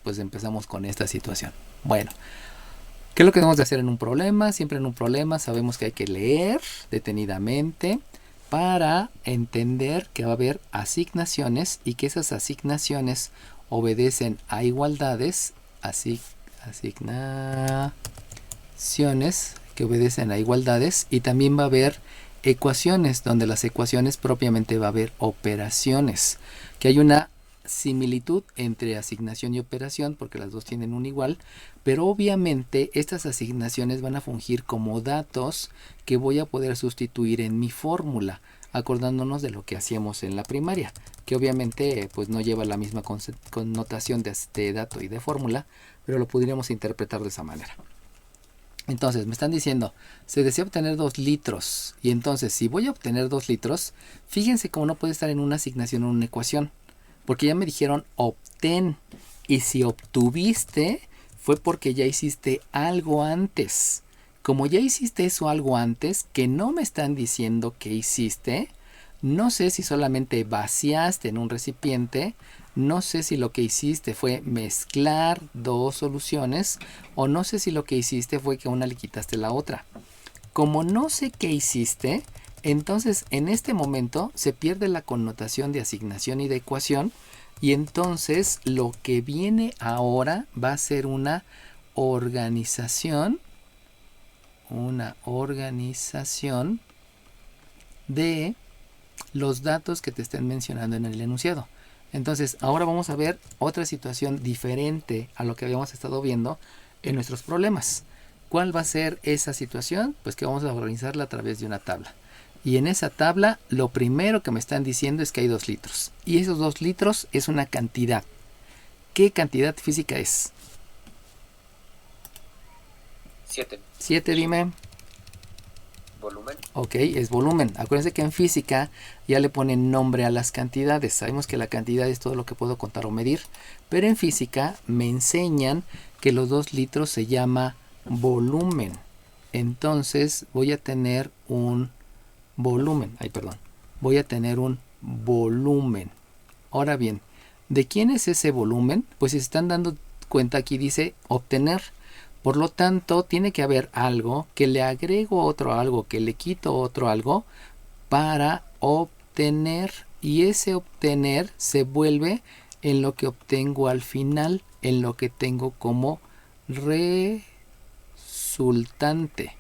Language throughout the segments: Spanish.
pues empezamos con esta situación. Bueno, ¿qué es lo que debemos de hacer en un problema? Siempre en un problema sabemos que hay que leer detenidamente para entender que va a haber asignaciones y que esas asignaciones obedecen a igualdades, asignaciones que obedecen a igualdades, y también va a haber ecuaciones, donde las ecuaciones propiamente va a haber operaciones, que hay una similitud entre asignación y operación porque las dos tienen un igual, pero obviamente estas asignaciones van a fungir como datos que voy a poder sustituir en mi fórmula, acordándonos de lo que hacíamos en la primaria, que obviamente pues no lleva la misma connotación de dato y de fórmula, pero lo podríamos interpretar de esa manera. Entonces me están diciendo, se desea obtener 2 litros, y entonces si voy a obtener 2 litros, fíjense cómo no puede estar en una asignación o una ecuación, porque ya me dijeron obtén, y si obtuviste fue porque ya hiciste algo antes. Como ya hiciste eso algo antes, que no me están diciendo que hiciste, no sé si solamente vaciaste en un recipiente, no sé si lo que hiciste fue mezclar 2 soluciones, o no sé si lo que hiciste fue que a una le quitaste la otra. Como no sé qué hiciste, entonces en este momento se pierde la connotación de asignación y de ecuación, y entonces lo que viene ahora va a ser una organización de los datos que te estén mencionando en el enunciado. Entonces ahora vamos a ver otra situación diferente a lo que habíamos estado viendo en nuestros problemas. ¿Cuál va a ser esa situación? Pues que vamos a organizarla a través de una tabla. Y en esa tabla lo primero que me están diciendo es que hay 2 litros. Y esos 2 litros es una cantidad. ¿Qué cantidad física es? 7. 7, dime. Volumen. Ok, es volumen. Acuérdense que en física ya le ponen nombre a las cantidades. Sabemos que la cantidad es todo lo que puedo contar o medir. Pero en física me enseñan que los 2 litros se llama volumen. Entonces voy a tener un volumen. Voy a tener un volumen. Ahora bien, ¿de quién es ese volumen? Pues si se están dando cuenta, aquí dice obtener. Por lo tanto, tiene que haber algo que le agrego otro algo, que le quito otro algo para obtener. Y ese obtener se vuelve en lo que obtengo al final, en lo que tengo como resultante.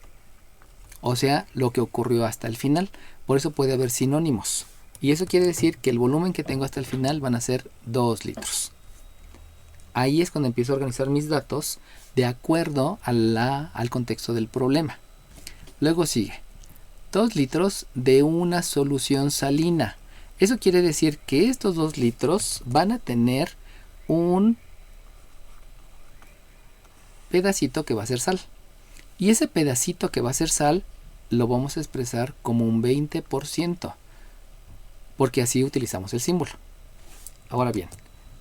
O sea, lo que ocurrió hasta el final. Por eso puede haber sinónimos. Y eso quiere decir que el volumen que tengo hasta el final van a ser 2 litros. Ahí es cuando empiezo a organizar mis datos de acuerdo al contexto del problema. Luego sigue 2 litros de una solución salina. Eso quiere decir que estos 2 litros van a tener un pedacito que va a ser sal. Y ese pedacito que va a ser sal lo vamos a expresar como un 20%, porque así utilizamos el símbolo. Ahora bien,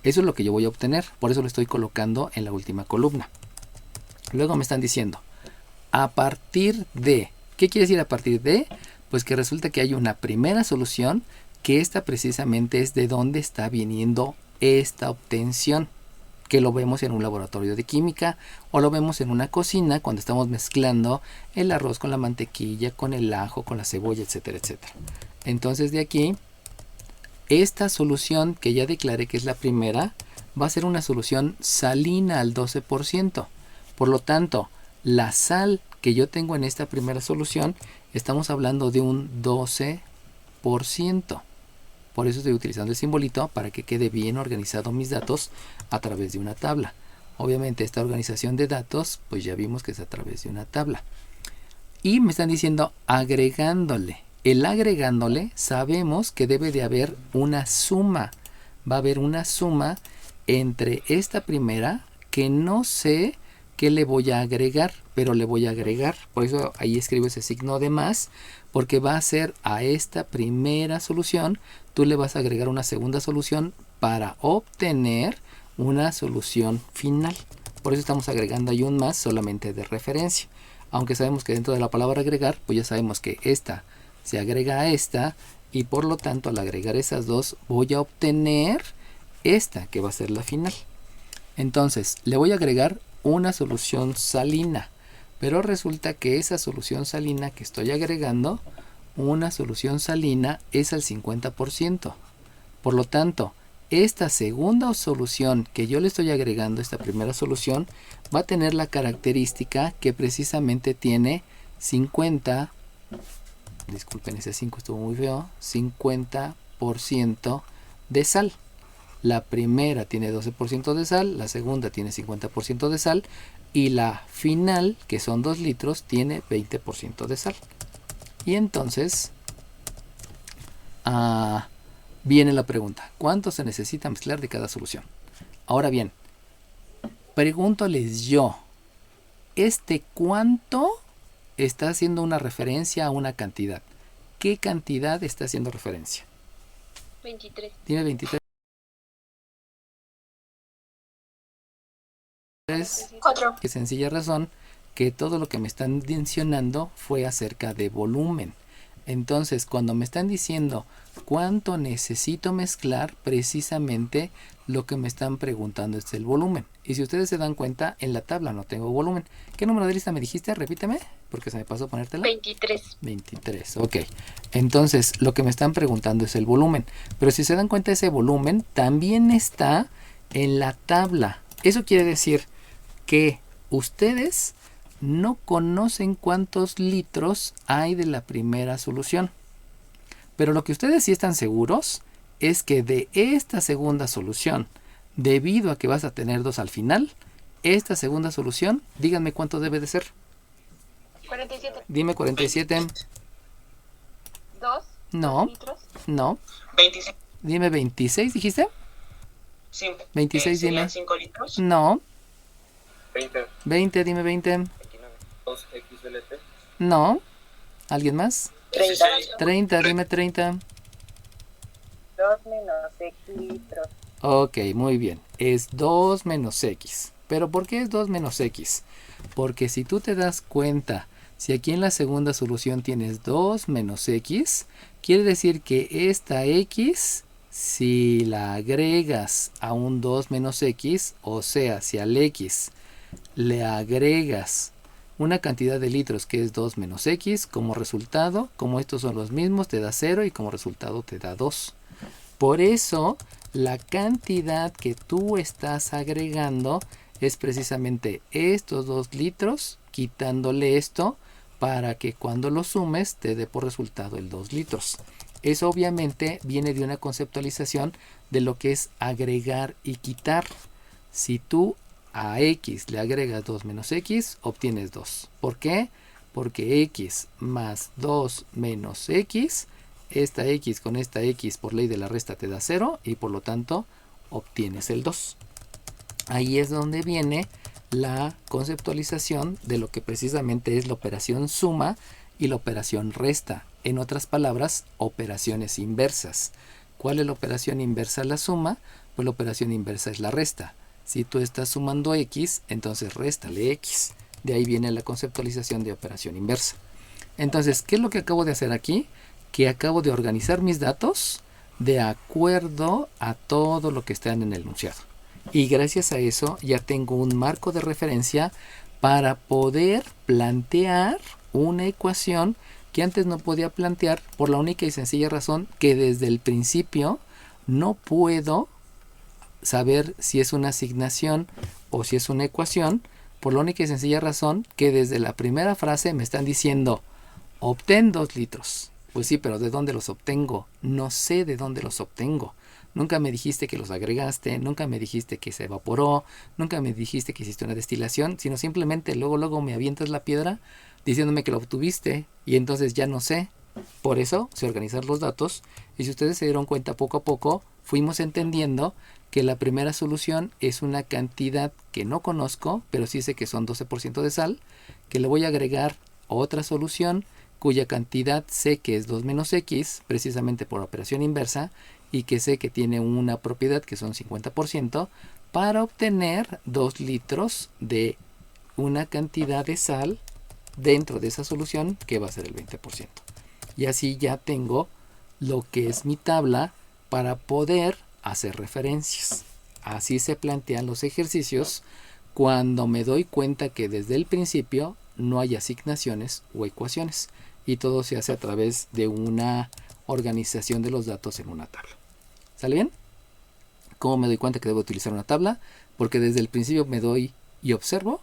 eso es lo que yo voy a obtener, por eso lo estoy colocando en la última columna. Luego me están diciendo, a partir de, ¿qué quiere decir a partir de? Pues que resulta que hay una primera solución, que esta precisamente es de dónde está viniendo esta obtención, que lo vemos en un laboratorio de química o lo vemos en una cocina cuando estamos mezclando el arroz con la mantequilla, con el ajo, con la cebolla, etcétera, etcétera. Entonces de aquí, esta solución que ya declaré que es la primera, va a ser una solución salina al 12%. Por lo tanto, la sal que yo tengo en esta primera solución, estamos hablando de un 12%. Por eso estoy utilizando el simbolito para que quede bien organizado mis datos a través de una tabla. Obviamente esta organización de datos, pues ya vimos que es a través de una tabla. Y me están diciendo agregándole. El agregándole sabemos que debe de haber una suma. Va a haber una suma entre esta primera que no sé qué le voy a agregar, pero le voy a agregar. Por eso ahí escribo ese signo de más, porque va a ser a esta primera solución, tú le vas a agregar una segunda solución para obtener una solución final. Por eso estamos agregando ahí un más solamente de referencia. Aunque sabemos que dentro de la palabra agregar, pues ya sabemos que esta se agrega a esta, y por lo tanto al agregar esas dos voy a obtener esta que va a ser la final. Entonces, le voy a agregar una solución salina, pero resulta que esa solución salina que estoy agregando, una solución salina es al 50%. Por lo tanto, esta segunda solución que yo le estoy agregando, esta primera solución, va a tener la característica que precisamente tiene 50, disculpen, ese 5 estuvo muy feo, 50% de sal. La primera tiene 12% de sal, la segunda tiene 50% de sal y la final, que son 2 litros, tiene 20% de sal. Y entonces viene la pregunta, ¿cuánto se necesita mezclar de cada solución? Ahora bien, pregúntoles yo, ¿este cuánto está haciendo una referencia a una cantidad? ¿Qué cantidad está haciendo referencia? 23. Dime 23. 4. Qué sencilla razón que todo lo que me están mencionando fue acerca de volumen. Entonces, cuando me están diciendo cuánto necesito mezclar, precisamente lo que me están preguntando es el volumen. Y si ustedes se dan cuenta, en la tabla no tengo volumen. ¿Qué número de lista me dijiste? Repíteme, porque se me pasó ponértela. 23. 23, ok. Entonces, lo que me están preguntando es el volumen. Pero si se dan cuenta, ese volumen también está en la tabla. Eso quiere decir que ustedes no conocen cuántos litros hay de la primera solución. Pero lo que ustedes sí están seguros es que de esta segunda solución, debido a que vas a tener 2 al final, esta segunda solución, díganme cuánto debe de ser. 47. Dime 47. 2. No, litros. no. 26. Dime 26, ¿dijiste? Sí. 26, dime. 5 litros. No. 20. 20, dime 20. 2XLT. No. ¿Alguien más? 30. 30, dime 30. 2 menos X litros. Ok, muy bien. Es 2 menos X. ¿Pero por qué es 2 menos X? Porque si tú te das cuenta, si aquí en la segunda solución tienes 2 menos X, quiere decir que esta X, si la agregas a un 2 menos X, o sea, si al X le agregas una cantidad de litros que es 2 menos X, como resultado, como estos son los mismos, te da 0 y como resultado te da 2. Por eso, la cantidad que tú estás agregando es precisamente estos 2 litros, quitándole esto, para que cuando lo sumes te dé por resultado el 2 litros. Eso obviamente viene de una conceptualización de lo que es agregar y quitar. Si tú a X le agregas 2 menos X, obtienes 2. ¿Por qué? Porque X más 2 menos X, esta X con esta X por ley de la resta te da 0 y por lo tanto obtienes el 2. Ahí es donde viene la conceptualización de lo que precisamente es la operación suma y la operación resta. En otras palabras, operaciones inversas. ¿Cuál es la operación inversa a la suma? Pues la operación inversa es la resta. Si tú estás sumando X, entonces réstale X. De ahí viene la conceptualización de operación inversa. Entonces, ¿qué es lo que acabo de hacer aquí? Que acabo de organizar mis datos de acuerdo a todo lo que está en el enunciado. Y gracias a eso ya tengo un marco de referencia para poder plantear una ecuación que antes no podía plantear por la única y sencilla razón que desde el principio no puedo saber si es una asignación o si es una ecuación, por la única y sencilla razón que desde la primera frase me están diciendo obtén 2 litros. Pues sí, pero ¿de dónde los obtengo? No sé de dónde los obtengo. Nunca me dijiste que los agregaste, nunca me dijiste que se evaporó, nunca me dijiste que hiciste una destilación, sino simplemente luego me avientas la piedra diciéndome que lo obtuviste y entonces ya no sé. Por eso sé organizar los datos y si ustedes se dieron cuenta poco a poco fuimos entendiendo que la primera solución es una cantidad que no conozco, pero sí sé que son 12% de sal, que le voy a agregar otra solución cuya cantidad sé que es 2 menos X, precisamente por operación inversa, y que sé que tiene una propiedad que son 50%, para obtener 2 litros de una cantidad de sal dentro de esa solución que va a ser el 20%. Y así ya tengo lo que es mi tabla para poder hacer referencias. Así se plantean los ejercicios cuando me doy cuenta que desde el principio no hay asignaciones o ecuaciones y todo se hace a través de una organización de los datos en una tabla. ¿Sale bien? ¿Cómo me doy cuenta que debo utilizar una tabla? Porque desde el principio me doy y observo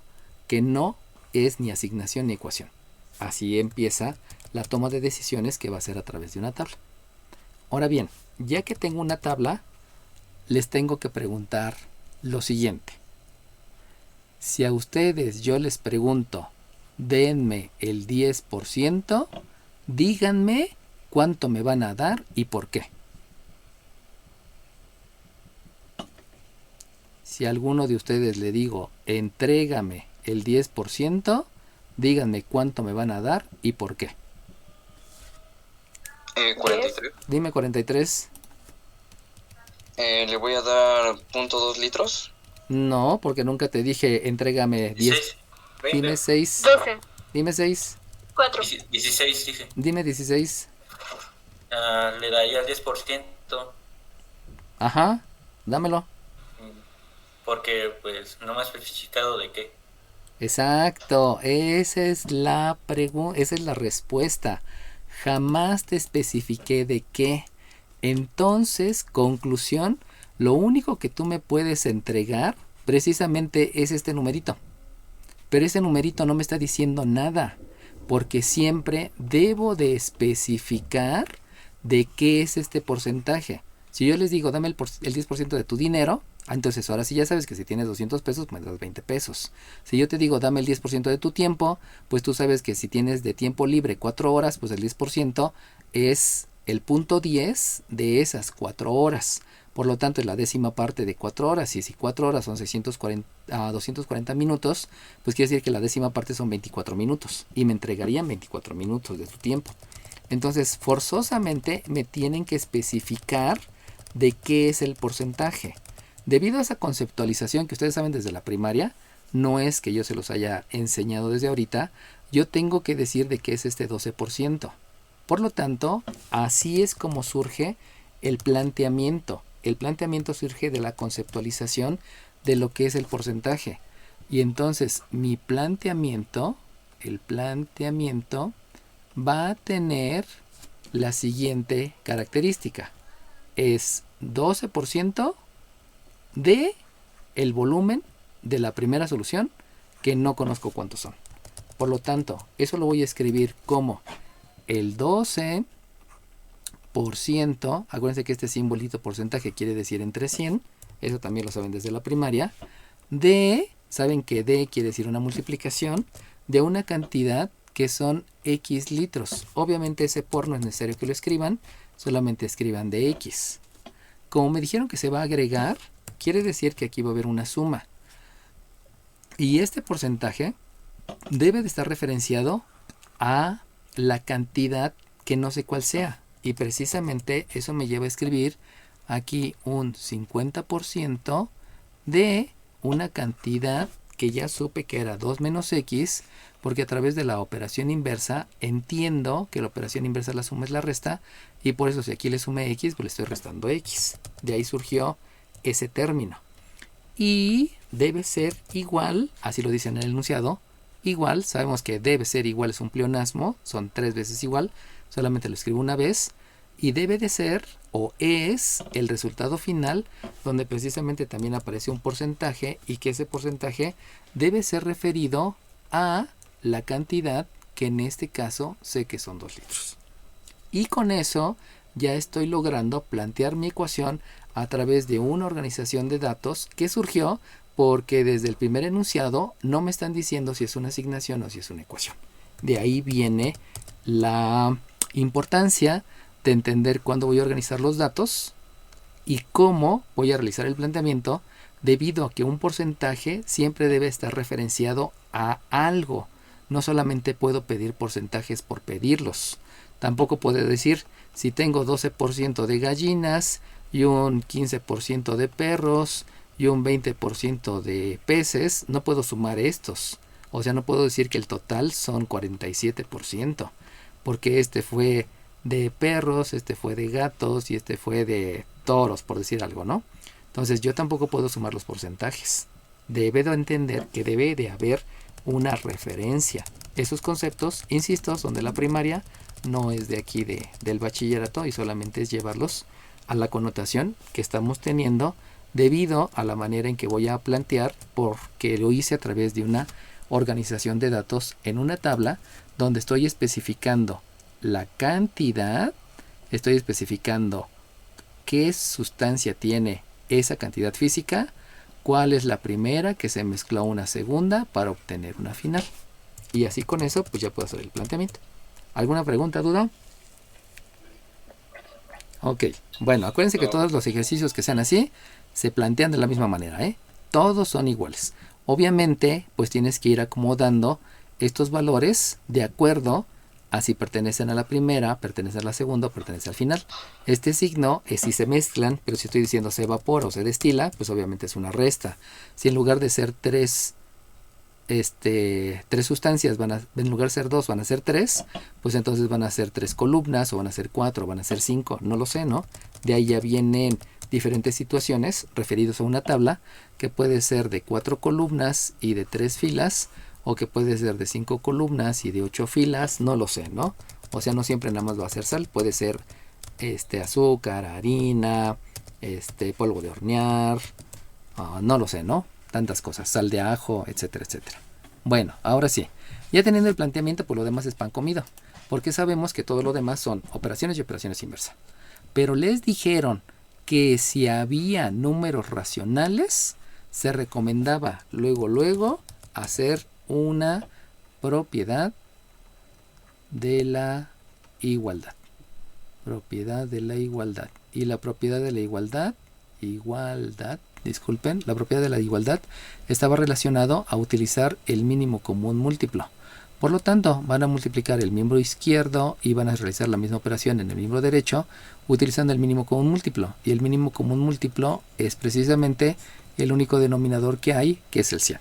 que no es ni asignación ni ecuación. Así empieza la toma de decisiones que va a ser a través de una tabla. Ahora bien, ya que tengo una tabla, les tengo que preguntar lo siguiente. Si a ustedes yo les pregunto, denme el 10%, díganme cuánto me van a dar y por qué. Si a alguno de ustedes le digo, entrégame el 10%, díganme cuánto me van a dar y por qué. 43. Dime 43. Le voy a dar 0.2 litros. No, porque nunca te dije, entrégame 10. 16. 20. Dime 6. 12. Dime 6. 4. 16, dije. Dime 16. Le daría el 10%, Ajá, dámelo. porque pues no me has especificado de qué. Exacto, esa es la esa es la respuesta. Jamás te especifiqué de qué. Entonces, conclusión, lo único que tú me puedes entregar precisamente es este numerito. Pero ese numerito no me está diciendo nada, porque siempre debo de especificar de qué es este porcentaje. Si yo les digo, dame el 10% de tu dinero, entonces ahora sí ya sabes que si tienes 200 pesos, me das 20 pesos. Si yo te digo, dame el 10% de tu tiempo, pues tú sabes que si tienes de tiempo libre 4 horas, pues el 10% es el punto 10 de esas 4 horas. Por lo tanto, es la décima parte de 4 horas. Y si 4 horas son 240 minutos, pues quiere decir que la décima parte son 24 minutos. Y me entregarían 24 minutos de tu tiempo. Entonces, forzosamente me tienen que especificar de qué es el porcentaje. Debido a esa conceptualización que ustedes saben desde la primaria, no es que yo se los haya enseñado desde ahorita, yo tengo que decir de qué es este 12%. Por lo tanto, así es como surge el planteamiento. El planteamiento surge de la conceptualización de lo que es el porcentaje. Y entonces mi planteamiento, el planteamiento va a tener la siguiente característica. Es 12% de el volumen de la primera solución, que no conozco cuántos son. Por lo tanto, eso lo voy a escribir como el 12%, acuérdense que este simbolito porcentaje quiere decir entre 100, eso también lo saben desde la primaria, de, saben que de quiere decir una multiplicación de una cantidad que son X litros. Obviamente ese por no es necesario que lo escriban, solamente escriban de X. Como me dijeron que se va a agregar, quiere decir que aquí va a haber una suma. Y este porcentaje debe de estar referenciado a la cantidad que no sé cuál sea. Y precisamente eso me lleva a escribir aquí un 50% de una cantidad que ya supe que era 2 menos X, porque a través de la operación inversa entiendo que la operación inversa la suma es la resta, y por eso si aquí le sumé X, pues le estoy restando X. De ahí surgió ese término. Y debe ser igual, así lo dicen en el enunciado, igual, sabemos que debe ser igual, es un pleonasmo, son 3 veces igual, solamente lo escribo una vez, y debe de ser, o es, el resultado final, donde precisamente también aparece un porcentaje, y que ese porcentaje debe ser referido a la cantidad, que en este caso sé que son 2 litros. Y con eso ya estoy logrando plantear mi ecuación a través de una organización de datos que surgió porque desde el primer enunciado no me están diciendo si es una asignación o si es una ecuación. De ahí viene la importancia de entender cuándo voy a organizar los datos y cómo voy a realizar el planteamiento, debido a que un porcentaje siempre debe estar referenciado a algo. No solamente puedo pedir porcentajes por pedirlos. Tampoco puedo decir, si tengo 12% de gallinas y un 15% de perros y un 20% de peces, no puedo sumar estos. O sea, no puedo decir que el total son 47%, porque este fue de perros, este fue de gatos y este fue de toros, por decir algo, ¿no? Entonces yo tampoco puedo sumar los porcentajes. Debe de entender que debe de haber una referencia. Esos conceptos, insisto, son de la primaria, no es de aquí del bachillerato, y solamente es llevarlos a la connotación que estamos teniendo debido a la manera en que voy a plantear, porque lo hice a través de una organización de datos en una tabla donde estoy especificando la cantidad, estoy especificando qué sustancia tiene esa cantidad física, cuál es la primera que se mezcló a una segunda para obtener una final. Y así con eso pues ya puedo hacer el planteamiento. ¿Alguna pregunta, duda? Ok, bueno, acuérdense que todos los ejercicios que sean así se plantean de la misma manera, ¿eh? Todos son iguales. Obviamente, pues tienes que ir acomodando estos valores de acuerdo a si pertenecen a la primera, pertenecen a la segunda o pertenecen al final. Este signo es si se mezclan, pero si estoy diciendo se evapora o se destila, pues obviamente es una resta. Si en lugar de ser tres sustancias, en lugar de ser dos, van a ser tres, pues entonces van a ser 3 columnas, o van a ser 4, o van a ser 5, no lo sé, ¿no? De ahí ya vienen diferentes situaciones referidos a una tabla que puede ser de 4 columnas y de 3 filas, o que puede ser de 5 columnas y de 8 filas, no lo sé, ¿no? O sea, no siempre nada más va a ser sal, puede ser azúcar, harina, polvo de hornear, no lo sé, ¿no? Tantas cosas, sal de ajo, etcétera, etcétera. Bueno, ahora sí, ya teniendo el planteamiento, pues lo demás es pan comido, porque sabemos que todo lo demás son operaciones y operaciones inversas. Pero les dijeron que si había números racionales, se recomendaba luego hacer una propiedad de la igualdad. Propiedad de la igualdad. Y la propiedad de la igualdad, la propiedad de la igualdad estaba relacionado a utilizar el mínimo común múltiplo. Por lo tanto, van a multiplicar el miembro izquierdo y van a realizar la misma operación en el miembro derecho utilizando el mínimo común múltiplo. Y el mínimo común múltiplo es precisamente el único denominador que hay, que es el 100.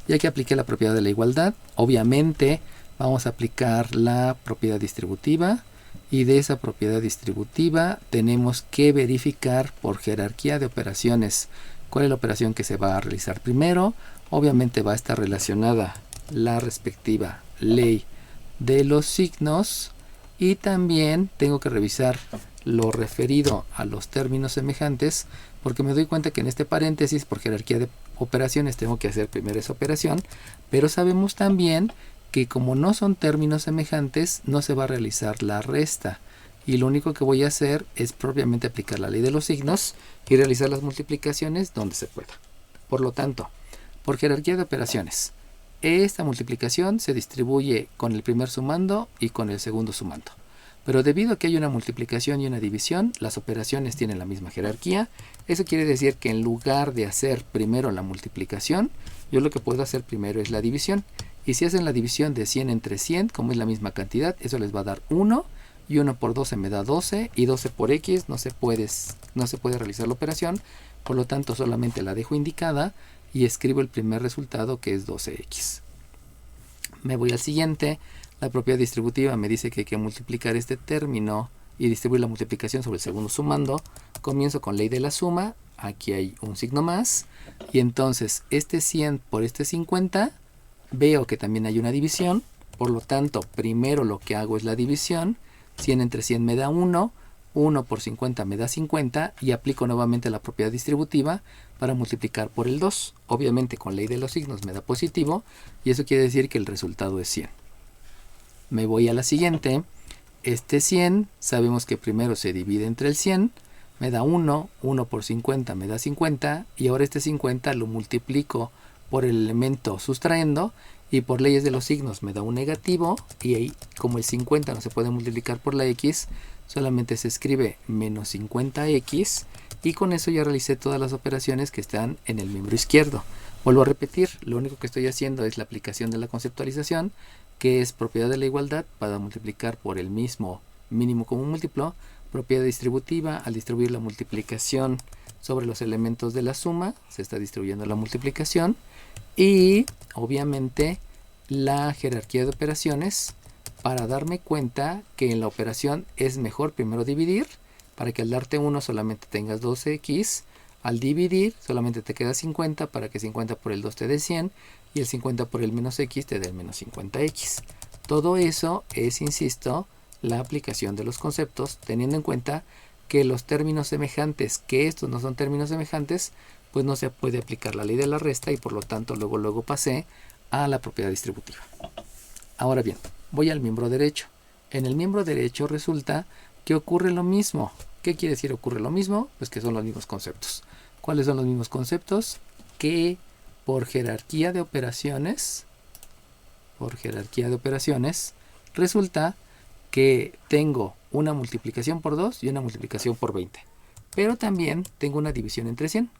Ya que apliqué la propiedad de la igualdad, obviamente vamos a aplicar la propiedad distributiva, y de esa propiedad distributiva tenemos que verificar por jerarquía de operaciones cuál es la operación que se va a realizar primero. Obviamente va a estar relacionada la respectiva ley de los signos, y también tengo que revisar lo referido a los términos semejantes, porque me doy cuenta que en este paréntesis por jerarquía de operaciones tengo que hacer primero esa operación, pero sabemos también que como no son términos semejantes no se va a realizar la resta, y lo único que voy a hacer es propiamente aplicar la ley de los signos y realizar las multiplicaciones donde se pueda. Por lo tanto, por jerarquía de operaciones, esta multiplicación se distribuye con el primer sumando y con el segundo sumando. Pero debido a que hay una multiplicación y una división, las operaciones tienen la misma jerarquía. Eso quiere decir que en lugar de hacer primero la multiplicación, yo lo que puedo hacer primero es la división. Y si hacen la división de 100 entre 100, como es la misma cantidad, eso les va a dar 1. Y 1 por 12 me da 12. Y 12 por x no se puede realizar la operación. Por lo tanto, solamente la dejo indicada y escribo el primer resultado, que es 12x. Me voy al siguiente. La propiedad distributiva me dice que hay que multiplicar este término y distribuir la multiplicación sobre el segundo sumando. Comienzo con ley de la suma. Aquí hay un signo más. Y entonces este 100 por este 50. Veo que también hay una división. Por lo tanto, primero lo que hago es la división. 100 entre 100 me da 1. 1 por 50 me da 50. Y aplico nuevamente la propiedad distributiva para multiplicar por el 2. Obviamente con ley de los signos me da positivo. Y eso quiere decir que el resultado es 100. Me voy a la siguiente. Este 100 sabemos que primero se divide entre el 100. Me da 1. 1 por 50 me da 50. Y ahora este 50 lo multiplico por el elemento sustrayendo. Y por leyes de los signos me da un negativo. Y ahí, como el 50 no se puede multiplicar por la x, solamente se escribe menos 50x. Y con eso ya realicé todas las operaciones que están en el miembro izquierdo. Vuelvo a repetir, lo único que estoy haciendo es la aplicación de la conceptualización, que es propiedad de la igualdad para multiplicar por el mismo mínimo común múltiplo. Propiedad distributiva, al distribuir la multiplicación sobre los elementos de la suma, se está distribuyendo la multiplicación. Y obviamente la jerarquía de operaciones, para darme cuenta que en la operación es mejor primero dividir, para que al darte 1 solamente tengas 12x. Al dividir solamente te queda 50 para que 50 por el 2 te dé 100 y el 50 por el menos x te dé el menos 50x. Todo eso es, insisto, la aplicación de los conceptos, teniendo en cuenta que los términos semejantes, que estos no son términos semejantes, pues no se puede aplicar la ley de la resta y por lo tanto luego pasé a la propiedad distributiva. Ahora bien, voy al miembro derecho. En el miembro derecho resulta que ocurre lo mismo. ¿Qué quiere decir ocurre lo mismo? Pues que son los mismos conceptos. ¿Cuáles son los mismos conceptos? Que por jerarquía de operaciones, resulta que tengo una multiplicación por 2 y una multiplicación por 20. Pero también tengo una división entre 100.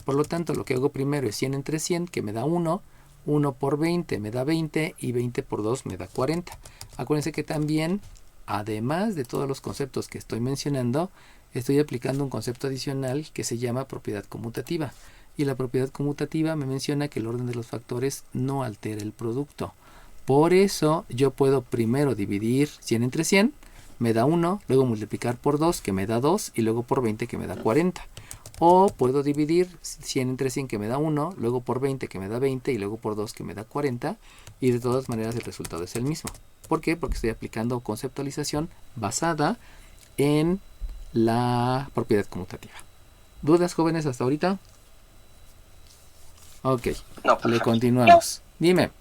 Por lo tanto, lo que hago primero es 100 entre 100, que me da 1. 1 por 20 me da 20 y 20 por 2 me da 40. Acuérdense que también, además de todos los conceptos que estoy mencionando, estoy aplicando un concepto adicional que se llama propiedad conmutativa. Y la propiedad conmutativa me menciona que el orden de los factores no altera el producto. Por eso yo puedo primero dividir 100 entre 100, me da 1, luego multiplicar por 2 que me da 2 y luego por 20 que me da 40. O puedo dividir 100 entre 100 que me da 1, luego por 20 que me da 20 y luego por 2 que me da 40 y de todas maneras el resultado es el mismo. ¿Por qué? Porque estoy aplicando conceptualización basada en la propiedad conmutativa. ¿Dudas, jóvenes, hasta ahorita? Ok, No, le perfecto. continuamos. Dime.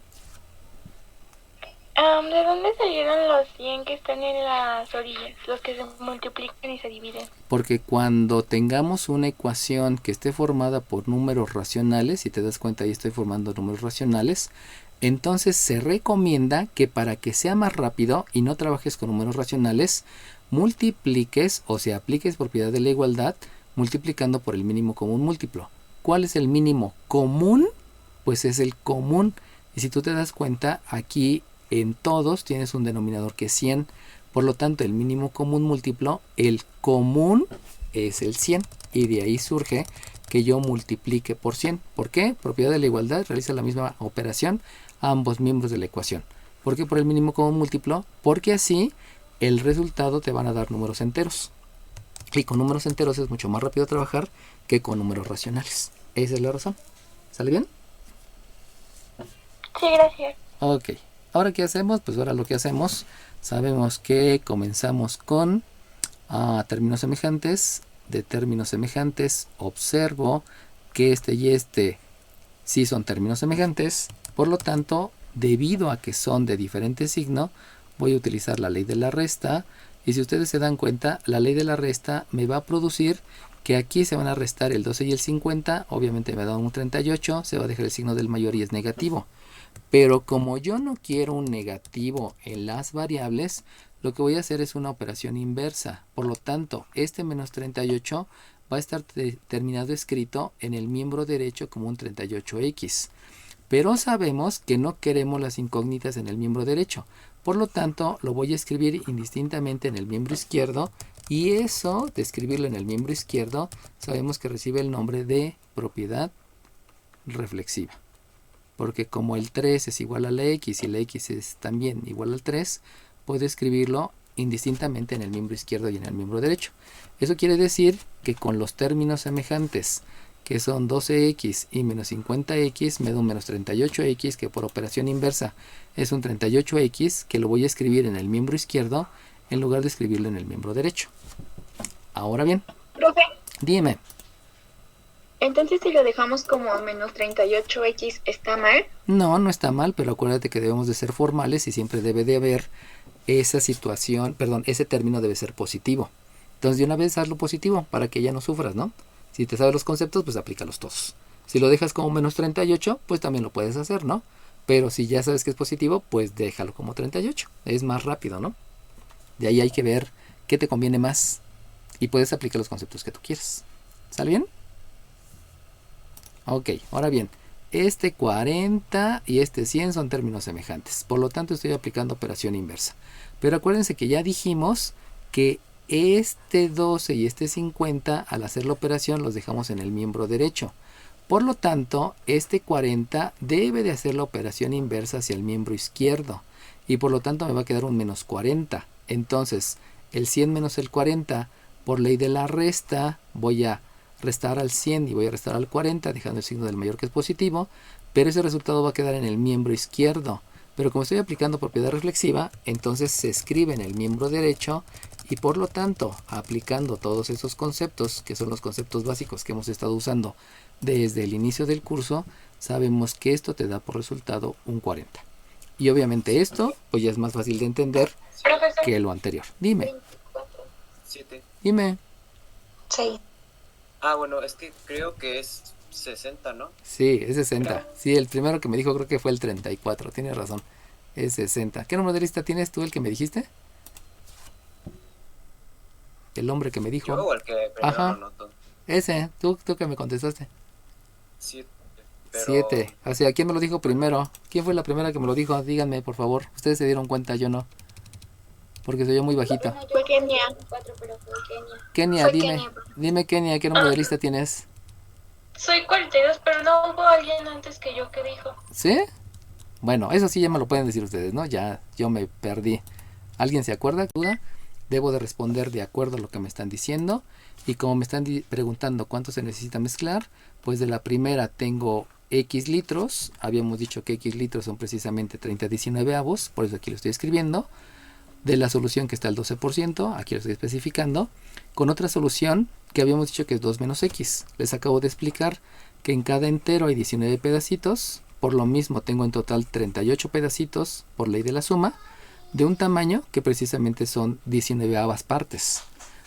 ¿De dónde salieron los 100 que están en las orillas? Los que se multiplican y se dividen. Porque cuando tengamos una ecuación que esté formada por números racionales, si te das cuenta ahí estoy formando números racionales, entonces se recomienda que para que sea más rápido y no trabajes con números racionales, multipliques o se apliques propiedad de la igualdad multiplicando por el mínimo común múltiplo. ¿Cuál es el mínimo común? Pues es el común. Y si tú te das cuenta, aquí en todos tienes un denominador que es 100. Por lo tanto, el mínimo común múltiplo, el común es el 100. Y de ahí surge que yo multiplique por 100. ¿Por qué? Propiedad de la igualdad realiza la misma operación a ambos miembros de la ecuación. ¿Por qué por el mínimo común múltiplo? Porque así el resultado te van a dar números enteros. Y con números enteros es mucho más rápido trabajar que con números racionales. Esa es la razón. ¿Sale bien? Sí, gracias. Ok. Ahora, ¿qué hacemos? Pues ahora lo que hacemos, sabemos que comenzamos con términos semejantes. De términos semejantes, observo que este y este sí son términos semejantes. Por lo tanto, debido a que son de diferente signo, voy a utilizar la ley de la resta. Y si ustedes se dan cuenta, la ley de la resta me va a producir que aquí se van a restar el 12 y el 50. Obviamente me da un 38. Se va a dejar el signo del mayor y es negativo. Pero como yo no quiero un negativo en las variables, lo que voy a hacer es una operación inversa. Por lo tanto, este menos 38 va a estar terminado escrito en el miembro derecho como un 38x. Pero sabemos que no queremos las incógnitas en el miembro derecho. Por lo tanto, lo voy a escribir indistintamente en el miembro izquierdo. Y eso, de escribirlo en el miembro izquierdo, sabemos que recibe el nombre de propiedad reflexiva. Porque como el 3 es igual a la x y la x es también igual al 3, puedo escribirlo indistintamente en el miembro izquierdo y en el miembro derecho. Eso quiere decir que con los términos semejantes, que son 12x y menos 50x, me da un menos 38x, que por operación inversa es un 38x, que lo voy a escribir en el miembro izquierdo en lugar de escribirlo en el miembro derecho. Ahora bien, Profe, dime. entonces si lo dejamos como menos 38x, ¿está mal? No, no está mal, pero acuérdate que debemos de ser formales y siempre debe de haber esa situación, perdón, ese término debe ser positivo. Entonces de una vez hazlo positivo para que ya no sufras, ¿no? Si te sabes los conceptos, pues aplícalos todos. Si lo dejas como menos 38, pues también lo puedes hacer, ¿no? Pero si ya sabes que es positivo, pues déjalo como 38. Es más rápido, ¿no? De ahí hay que ver qué te conviene más y puedes aplicar los conceptos que tú quieras. ¿Sale bien? Ok, ahora bien, este 40 y este 100 son términos semejantes. Por lo tanto, estoy aplicando operación inversa. Pero acuérdense que ya dijimos que este 12 y este 50, al hacer la operación, los dejamos en el miembro derecho. Por lo tanto, este 40 debe de hacer la operación inversa hacia el miembro izquierdo. Y por lo tanto, me va a quedar un menos 40. Entonces, el 100 menos el 40, por ley de la resta, voy a restar al 100 y voy a restar al 40, dejando el signo del mayor que es positivo, pero ese resultado va a quedar en el miembro izquierdo. Pero como estoy aplicando propiedad reflexiva, entonces se escribe en el miembro derecho y por lo tanto, aplicando todos esos conceptos, que son los conceptos básicos que hemos estado usando desde el inicio del curso, sabemos que esto te da por resultado un 40. Y obviamente esto, pues ya es más fácil de entender Profesor. que lo anterior. Dime, 24. 7. dime. 6. Ah, bueno, es que creo que es 60, ¿no? Sí, es 60. Sí, el primero que me dijo creo que fue el 34. Tienes razón. Es 60. ¿Qué número de lista tienes tú, el que me dijiste? El hombre que me dijo. Yo o el que primero Ajá. lo notó. Ese, tú que me contestaste. 7. Pero 7. O sea, ¿quién me lo dijo primero? ¿Quién fue la primera que me lo dijo? Díganme, por favor. Ustedes se dieron cuenta, yo no. Porque soy yo muy bajito. Fue Kenia. Kenia, Fue dime. Kenia. Dime, Kenia, ¿qué número de lista tienes? Soy 42, pero no hubo alguien antes que yo que dijo. ¿Sí? Bueno, eso sí ya me lo pueden decir ustedes, ¿no? Ya, yo me perdí. ¿Alguien se acuerda? ¿Duda? Debo de responder de acuerdo a lo que me están diciendo. Y como me están preguntando cuánto se necesita mezclar, pues de la primera tengo X litros. Habíamos dicho que X litros son precisamente 30/19avos, por eso aquí lo estoy escribiendo. De la solución que está al 12%, aquí lo estoy especificando. Con otra solución que habíamos dicho que es 2 menos X. Les acabo de explicar que en cada entero hay 19 pedacitos. Por lo mismo tengo en total 38 pedacitos por ley de la suma, de un tamaño que precisamente son 19avas partes.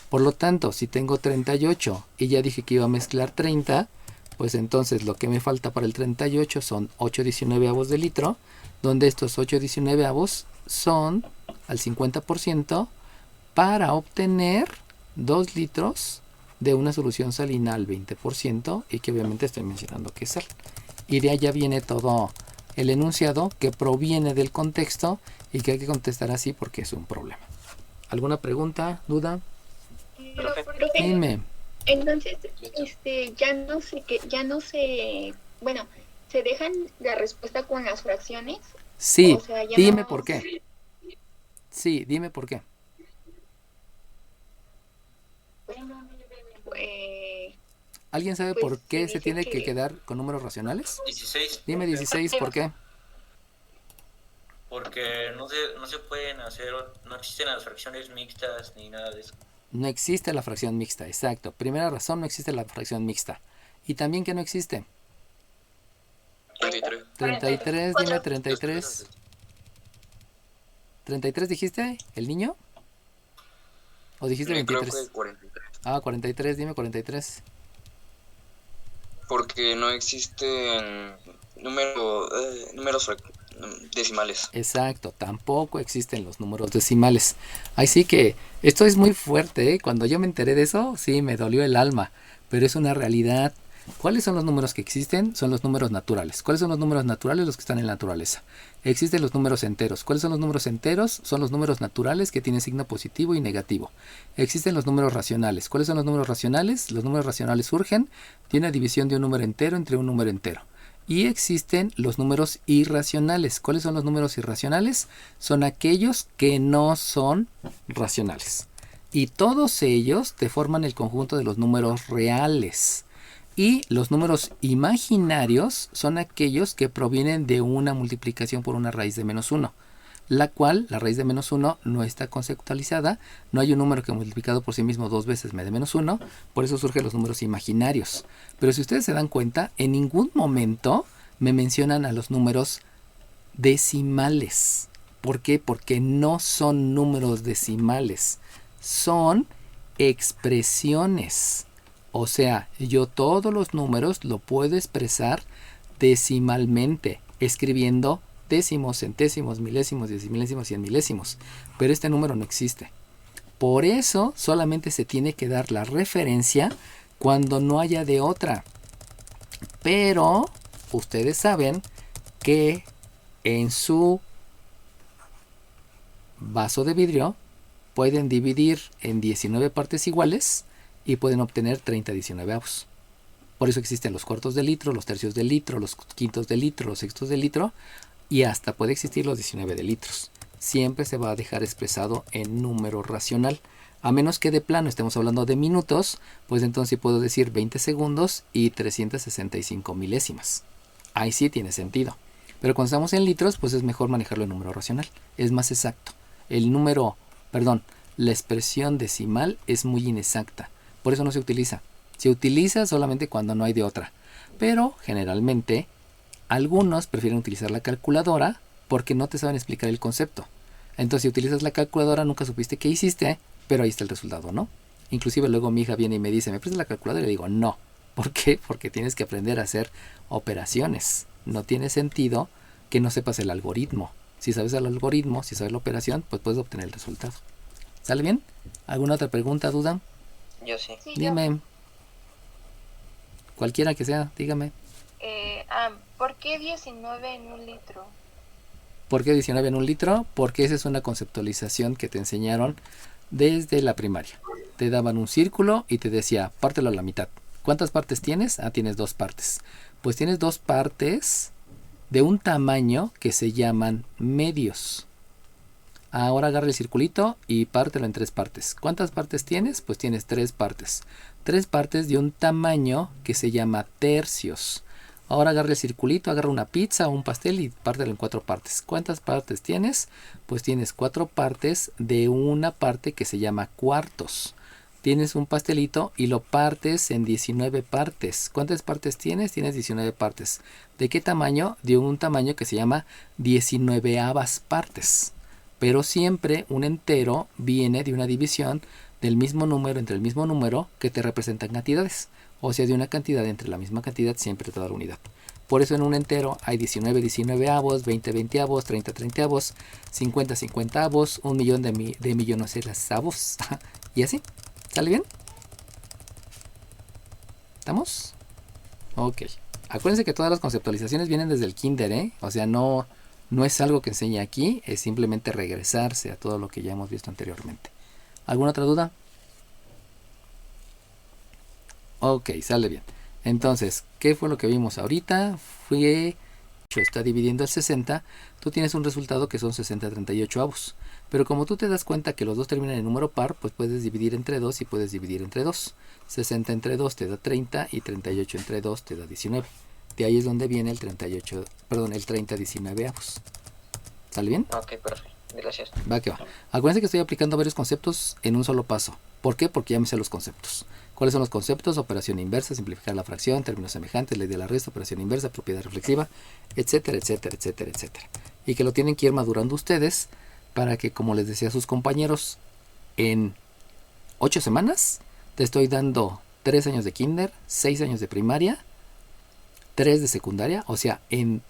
Por lo tanto, si tengo 38 y ya dije que iba a mezclar 30, pues entonces lo que me falta para el 38 son 8/19avos de litro, donde estos 8/19avos son al 50% para obtener 2 litros de una solución salina al 20% y que obviamente estoy mencionando que es sal. Y de allá viene todo el enunciado que proviene del contexto y que hay que contestar así porque es un problema. ¿Alguna pregunta, duda? Profe, Dime. Entonces, ya no se, bueno, se dejan la respuesta con las fracciones. Sí, O sea, ya dime no- por qué. Sí, dime por qué. Eh, ¿Alguien sabe Pues por qué se se dice tiene que que- quedar con números racionales? 16. Dime 16, ¿por qué? Porque no se pueden hacer, no existen las fracciones mixtas ni nada de eso. No existe la fracción mixta, exacto. Primera razón, no existe la fracción mixta. Y también que no existe. 33. 33, dime 33. ¿33 dijiste, el niño? ¿O dijiste Creo 23? que 43. Ah, 43, dime 43. Porque no existen números decimales. Exacto, tampoco existen los números decimales. Así que esto es muy fuerte, ¿eh? Cuando yo me enteré de eso, sí, me dolió el alma, pero es una realidad. ¿Cuáles son los números que existen? Son los números naturales. ¿Cuáles son los números naturales? Los que están en la naturaleza. Existen los números enteros. ¿Cuáles son los números enteros? Son los números naturales que tienen signo positivo y negativo. Existen los números racionales. ¿Cuáles son los números racionales? Los números racionales surgen de una división de un número entero entre un número entero. Y existen los números irracionales. ¿Cuáles son los números irracionales? Son aquellos que no son racionales. Y todos ellos te forman el conjunto de los números reales. Y los números imaginarios son aquellos que provienen de una multiplicación por una raíz de menos 1, la cual, la raíz de menos 1, no está conceptualizada. No hay un número que multiplicado por sí mismo 2 veces me dé menos 1, por eso surgen los números imaginarios. Pero si ustedes se dan cuenta, en ningún momento me mencionan a los números decimales. ¿Por qué? Porque no son números decimales, son expresiones. O sea, yo todos los números lo puedo expresar decimalmente, escribiendo décimos, centésimos, milésimos, diezmilésimos, cien milésimos. Pero este número no existe. Por eso solamente se tiene que dar la referencia cuando no haya de otra. Pero ustedes saben que en su vaso de vidrio pueden dividir en 19 partes iguales y pueden obtener 30/19avos. Por eso existen los cuartos de litro, los tercios de litro, los quintos de litro, los sextos de litro y hasta puede existir los 19 de litros. Siempre se va a dejar expresado en número racional. A menos que de plano estemos hablando de minutos, pues entonces sí puedo decir 20 segundos y 365 milésimas. Ahí sí tiene sentido. Pero cuando estamos en litros, pues es mejor manejarlo en número racional. Es más exacto. La expresión decimal es muy inexacta. Por eso no se utiliza. Se utiliza solamente cuando no hay de otra. Pero generalmente algunos prefieren utilizar la calculadora porque no te saben explicar el concepto. Entonces si utilizas la calculadora nunca supiste qué hiciste, pero ahí está el resultado, ¿no? Inclusive luego mi hija viene y me dice, ¿me prestas la calculadora? Y le digo, no. ¿Por qué? Porque tienes que aprender a hacer operaciones. No tiene sentido que no sepas el algoritmo. Si sabes el algoritmo, si sabes la operación, pues puedes obtener el resultado. ¿Sale bien? ¿Alguna otra pregunta, duda? Yo sí. Sí, Dime. Cualquiera que sea, dígame. ¿Por qué 19 en un litro? ¿Por qué 19 en un litro? Porque esa es una conceptualización que te enseñaron desde la primaria. Te daban un círculo y te decía, pártelo a la mitad. ¿Cuántas partes tienes? Tienes 2 partes. Pues tienes 2 partes de un tamaño que se llaman medios. Ahora agarra el circulito y pártelo en 3 partes. ¿Cuántas partes tienes? Pues tienes 3 partes. 3 partes de un tamaño que se llama tercios. Ahora agarra el circulito, agarra una pizza o un pastel y pártelo en 4 partes. ¿Cuántas partes tienes? Pues tienes 4 partes de una parte que se llama cuartos. Tienes un pastelito y lo partes en 19 partes. ¿Cuántas partes tienes? Tienes 19 partes. ¿De qué tamaño? De un tamaño que se llama 19avas partes. Pero siempre un entero viene de una división del mismo número entre el mismo número que te representan cantidades. O sea, de una cantidad entre la misma cantidad siempre te da la unidad. Por eso en un entero hay 19 19avos, 20 20avos, 30 30avos, 50 50avos, 1 millón de millonosavos. Y así. ¿Sale bien? ¿Estamos? Ok. Acuérdense que todas las conceptualizaciones vienen desde el kinder, ¿eh? O sea, no es algo que enseñe aquí, es simplemente regresarse a todo lo que ya hemos visto anteriormente. ¿Alguna otra duda? Ok, sale bien. Entonces, ¿qué fue lo que vimos ahorita? Está dividiendo el 60, tú tienes un resultado que son 60 38avos. Pero como tú te das cuenta que los dos terminan en número par, pues puedes dividir entre 2 y puedes dividir entre 2. 60 entre 2 te da 30 y 38 entre 2 te da 19. De ahí es donde viene el 30 19avos. ¿Sale bien? Ok, perfecto. Gracias. Va que va. Acuérdense que estoy aplicando varios conceptos en un solo paso. ¿Por qué? Porque ya me sé los conceptos. ¿Cuáles son los conceptos? Operación inversa, simplificar la fracción, términos semejantes, ley de la resta, operación inversa, propiedad reflexiva, etcétera, etcétera, etcétera, etcétera. Y que lo tienen que ir madurando ustedes para que, como les decía a sus compañeros, en 8 semanas te estoy dando 3 años de kinder, 6 años de primaria, 3 de secundaria. O sea, en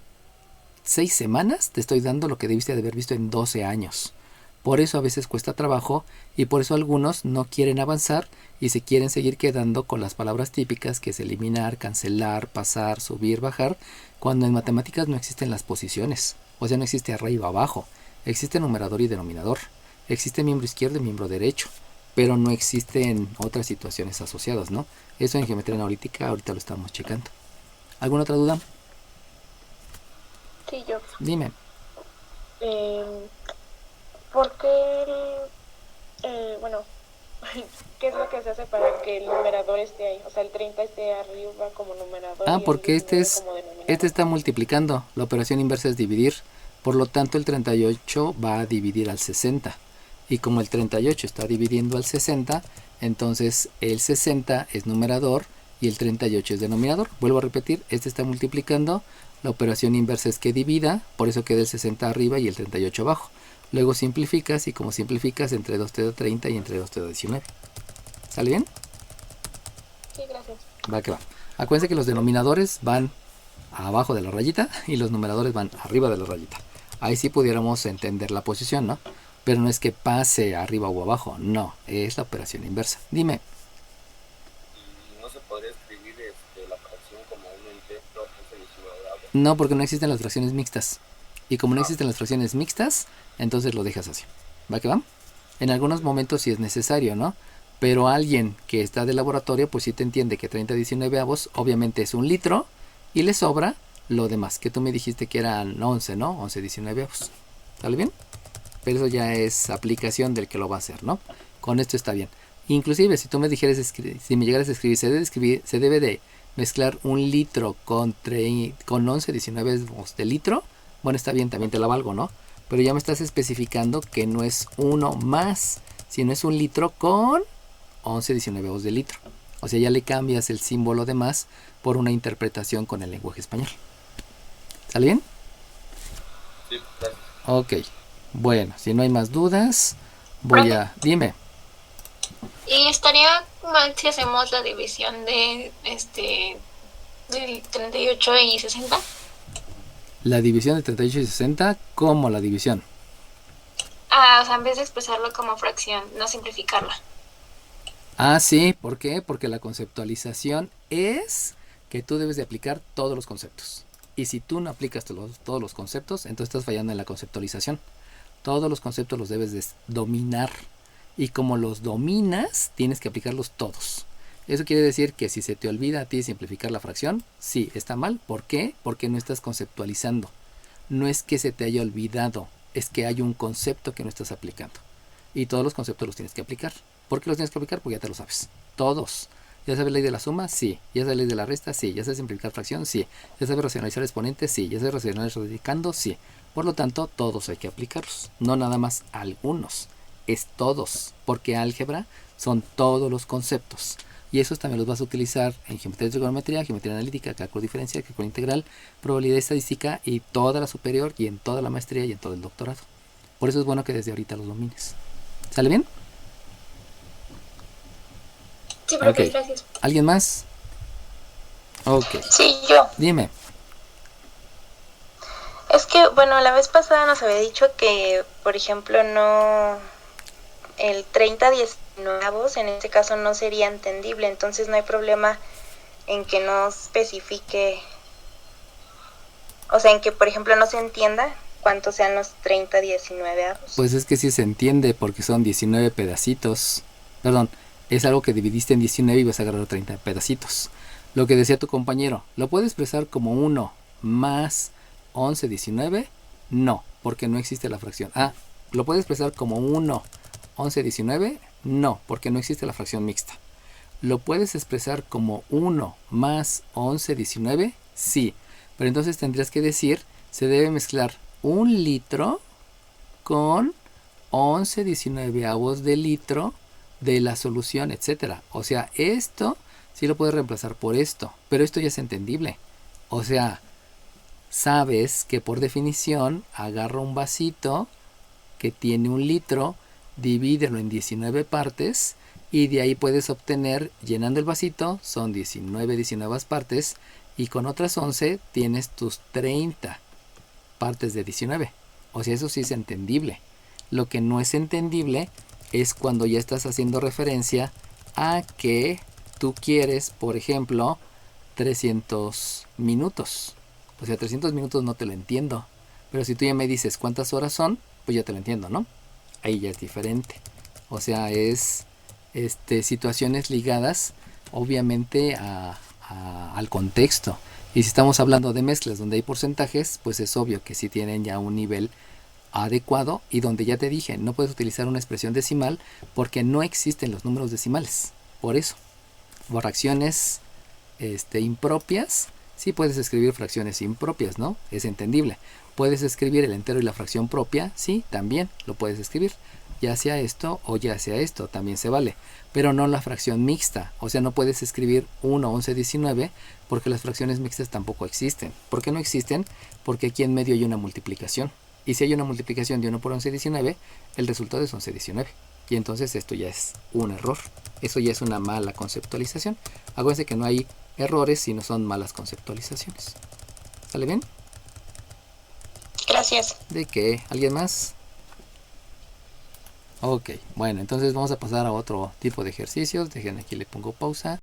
6 semanas te estoy dando lo que debiste de haber visto en 12 años. Por eso a veces cuesta trabajo y por eso algunos no quieren avanzar y se quieren seguir quedando con las palabras típicas que es eliminar, cancelar, pasar, subir, bajar, cuando en matemáticas no existen las posiciones. O sea, no existe arriba, abajo. Existe numerador y denominador. Existe miembro izquierdo y miembro derecho. Pero no existen otras situaciones asociadas, ¿no? Eso en geometría analítica ahorita lo estamos checando. ¿Alguna otra duda? Sí, yo. Dime. ¿Por qué qué es lo que se hace para que el numerador esté ahí? O sea, el 30 esté arriba como numerador. Y Porque el este 19 como denominador. está multiplicando. La operación inversa es dividir. Por lo tanto, el 38 va a dividir al 60. Y como el 38 está dividiendo al 60, entonces el 60 es numerador y el 38 es denominador. Vuelvo a repetir, este está multiplicando. La operación inversa es que divida, por eso queda el 60 arriba y el 38 abajo. Luego simplificas y como simplificas, entre 2 te da 30 y entre 2 te da 19. ¿Sale bien? Sí, gracias. Va que va. Acuérdense que los denominadores van abajo de la rayita y los numeradores van arriba de la rayita. Ahí sí pudiéramos entender la posición, ¿no? Pero no es que pase arriba o abajo, no, es la operación inversa. Dime. ¿No se podría escribir la fracción como un entero? No, porque no existen las fracciones mixtas. Y como no existen las fracciones mixtas, entonces lo dejas así. ¿Va que va? En algunos momentos sí es necesario, ¿no? Pero alguien que está de laboratorio, pues sí te entiende que 30 19avos obviamente es 1 litro y le sobra lo demás, que tú me dijiste que eran 11, ¿no? 11 19avos. ¿Sale bien? Pero eso ya es aplicación del que lo va a hacer, ¿no? Con esto está bien. Inclusive si tú me dijeras, si me llegaras a escribir, se debe de mezclar 1 litro con 11 19 de litro. Bueno, está bien, también te la valgo, ¿no? Pero ya me estás especificando que no es 1 más, sino es 1 litro con 11 19 de litro. O sea, ya le cambias el símbolo de más por una interpretación con el lenguaje español. ¿Sale bien? Sí, gracias. Ok. Bueno, si no hay más dudas, voy a... Dime. ¿Y estaría mal si hacemos la división de del 38 y 60? La división de 38 y 60, ¿cómo la división? O sea, en vez de expresarlo como fracción, no simplificarla. Ah, sí, ¿por qué? Porque la conceptualización es que tú debes de aplicar todos los conceptos. Y si tú no aplicas todos los conceptos, entonces estás fallando en la conceptualización. Todos los conceptos los debes de dominar. Y como los dominas, tienes que aplicarlos todos. Eso quiere decir que si se te olvida a ti simplificar la fracción, sí, está mal. ¿Por qué? Porque no estás conceptualizando. No es que se te haya olvidado, es que hay un concepto que no estás aplicando. Y todos los conceptos los tienes que aplicar. ¿Por qué los tienes que aplicar? Porque ya te lo sabes. Todos. ¿Ya sabes ley de la suma? Sí. ¿Ya sabes ley de la resta? Sí. ¿Ya sabes simplificar fracción? Sí. ¿Ya sabes racionalizar exponentes? Sí. ¿Ya sabes racionalizar radicando? Sí. Por lo tanto, todos hay que aplicarlos. No nada más algunos. Es todos. Porque álgebra son todos los conceptos. Y esos también los vas a utilizar en geometría de trigonometría, geometría analítica, cálculo diferencial, cálculo integral, probabilidad estadística y toda la superior y en toda la maestría y en todo el doctorado. Por eso es bueno que desde ahorita los domines. ¿Sale bien? Sí, profe, Ok. gracias. ¿Alguien más? Ok. Sí, yo. Dime. Es que, bueno, la vez pasada nos había dicho que, por ejemplo, no... El 30/19 en este caso no sería entendible, entonces no hay problema en que no especifique, o sea, en que, por ejemplo, no se entienda cuántos sean los 30/19. Pues es que sí se entiende porque son 19 pedacitos. Perdón, es algo que dividiste en 19 y vas a agarrar 30 pedacitos. Lo que decía tu compañero, ¿lo puede expresar como 1 más 11 19? No, porque no existe la fracción. Ah, ¿lo puede expresar como 1 11 19? No, porque no existe la fracción mixta. ¿Lo puedes expresar como 1 más 11 19? Sí, pero entonces tendrías que decir, se debe mezclar 1 litro con 11 19avos de litro de la solución, etcétera. O sea, esto sí lo puedes reemplazar por esto, pero esto ya es entendible. O sea, sabes que por definición agarra un vasito que tiene 1 litro, divídelo en 19 partes y de ahí puedes obtener, llenando el vasito, son 19 partes y con otras 11 tienes tus 30 partes de 19. O sea, eso sí es entendible. Lo que no es entendible es cuando ya estás haciendo referencia a que tú quieres, por ejemplo, 300 minutos. O sea, 300 minutos no te lo entiendo. Pero si tú ya me dices cuántas horas son, pues ya te lo entiendo, ¿no? Ahí ya es diferente. O sea, es situaciones ligadas obviamente al contexto. Y si estamos hablando de mezclas donde hay porcentajes, pues es obvio que sí tienen ya un nivel adecuado y donde ya te dije, no puedes utilizar una expresión decimal porque no existen los números decimales. Por eso, fracciones impropias, sí puedes escribir fracciones impropias, ¿no? Es entendible. Puedes escribir el entero y la fracción propia, sí, también lo puedes escribir. Ya sea esto o ya sea esto, también se vale. Pero no la fracción mixta. O sea, no puedes escribir 1, 11, 19 porque las fracciones mixtas tampoco existen. ¿Por qué no existen? Porque aquí en medio hay una multiplicación. Y si hay una multiplicación de 1 por 11, 19, el resultado es 11, 19. Y entonces esto ya es un error. Eso ya es una mala conceptualización. Acuérdense que no hay errores si no son malas conceptualizaciones. ¿Sale bien? Gracias. ¿De qué? ¿Alguien más? Ok, bueno, entonces vamos a pasar a otro tipo de ejercicios. Dejen aquí, le pongo pausa.